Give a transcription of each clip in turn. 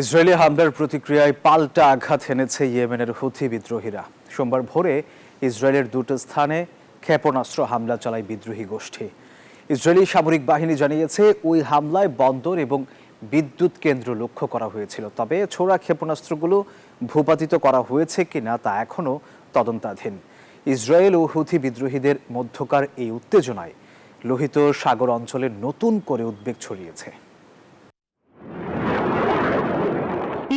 Israeli হামলার প্রতিক্রিয়ায় পাল্টা আঘাত এনেছে ইয়েমেনের হুথি বিদ্রোহীরা। সোমবার ভোরে ইসরায়েলের দুটো স্থানে ক্ষেপণাস্ত্র হামলা চালায় বিদ্রোহী গোষ্ঠী। ইসরায়েলি সামরিক বাহিনী জানিয়েছে ওই হামলায় বন্দর এবং বিদ্যুৎ কেন্দ্র লক্ষ্য করা হয়েছিল। তবে ছোড়া ক্ষেপণাস্ত্রগুলো ভূপাতিত করা হয়েছে কিনা তা এখনও তদন্তাধীন। ইসরায়েল ও হুথি বিদ্রোহীদের মধ্যকার এই উত্তেজনায় লোহিত সাগর অঞ্চলে নতুন করে উদ্বেগ ছড়িয়েছে।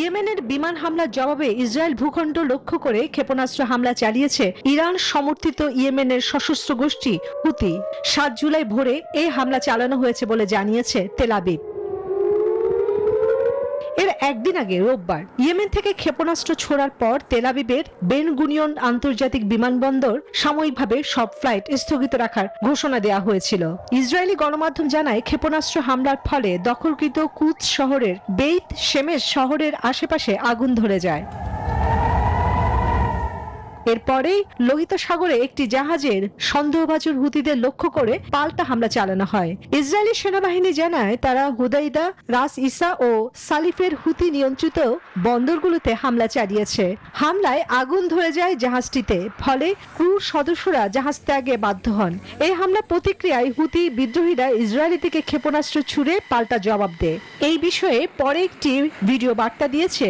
ইয়েমেনের বিমান হামলার জবাবে ইসরায়েল ভূখণ্ড লক্ষ্য করে ক্ষেপণাস্ত্র হামলা চালিয়েছে ইরান সমর্থিত ইয়েমেনের সশস্ত্র গোষ্ঠী হুথি। ৭ জুলাই ভোরে এই হামলা চালানো হয়েছে বলে জানিয়েছে তেল আবিব। এর একদিন আগে রোববার ইয়েমেন থেকে ক্ষেপণাস্ত্র ছোড়ার পর তেল আবিবের বেন গুনিয়ন আন্তর্জাতিক বিমানবন্দর সাময়িকভাবে সব ফ্লাইট স্থগিত রাখার ঘোষণা দেওয়া হয়েছিল। ইসরায়েলি গণমাধ্যম জানায় ক্ষেপণাস্ত্র হামলার ফলে দখলকৃত কুদস শহরের বেইত শেমেশ শহরের আশেপাশে আগুন ধরে যায়। এরপরেই লোহিত সাগরে একটি জাহাজের সন্দেহভাজন হুতিদের লক্ষ্য করে পাল্টা হামলা চালানো হয়। ইসরায়েলি সেনাবাহিনী জানায় তারা হুদাইদা, রাস ইসা ও সালিফের হুতি নিয়ন্ত্রিত বন্দরগুলোতে হামলা চালিয়েছে। হামলায় আগুন ধরে যায় জাহাজটিতে, ফলে ক্রু সদস্যরা জাহাজ ত্যাগে বাধ্য হন। এই হামলা প্রতিক্রিয়ায় হুতি বিদ্রোহীরা ইসরায়েলি দিকে ক্ষেপণাস্ত্র ছুড়ে পাল্টা জবাব দেয়। এই বিষয়ে পরে একটি ভিডিও বার্তা দিয়েছে।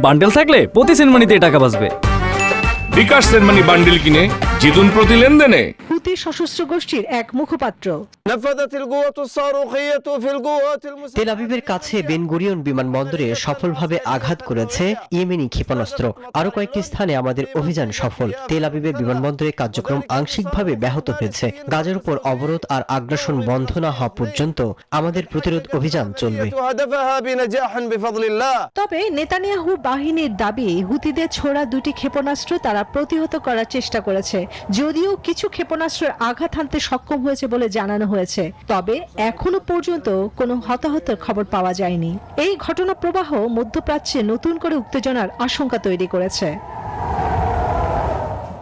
বান্ডেল থাকলে প্রতি সেনমানিতে টাকা বাঁচবে। বিকাশ সেনমানি বান্ডিল কিনে জিতুন প্রতি লেনদেনে। হুতি সশস্ত্র গোষ্ঠীর এক মুখপাত্র। তেল আবিবের কাছে বেন গুরিয়ন বিমানবন্দরে সফলভাবে আঘাত করেছে ইয়েমেনি ক্ষেপণাস্ত্র। আরো কয়েকটি স্থানে আমাদের অভিযান সফল। তেল আবিবের বিমানবন্দরে কার্যক্রম আংশিকভাবে ব্যাহত হয়েছে। গাজার উপর অবরোধ আর আগ্রাসন বন্ধ না হওয়া পর্যন্ত আমাদের প্রতিরোধ অভিযান চলবে। তবে নেতানিয়াহু বাহিনীর দাবি, হুতিদের ছোড়া দুটি ক্ষেপণাস্ত্র তারা প্রতিহত করার চেষ্টা করেছে, যদিও কিছু ক্ষেপণাস্ত্রের আঘাত হানতে সক্ষম হয়েছে বলে জানানো হয়েছে। তবে এখনো পর্যন্ত কোনো হতাহতের খবর পাওয়া যায়নি। এই ঘটনা প্রবাহ মধ্যপ্রাচ্যে নতুন করে উত্তেজনার আশঙ্কা তৈরি করেছে।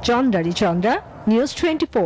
চন্দ্রা, নিউজ 24।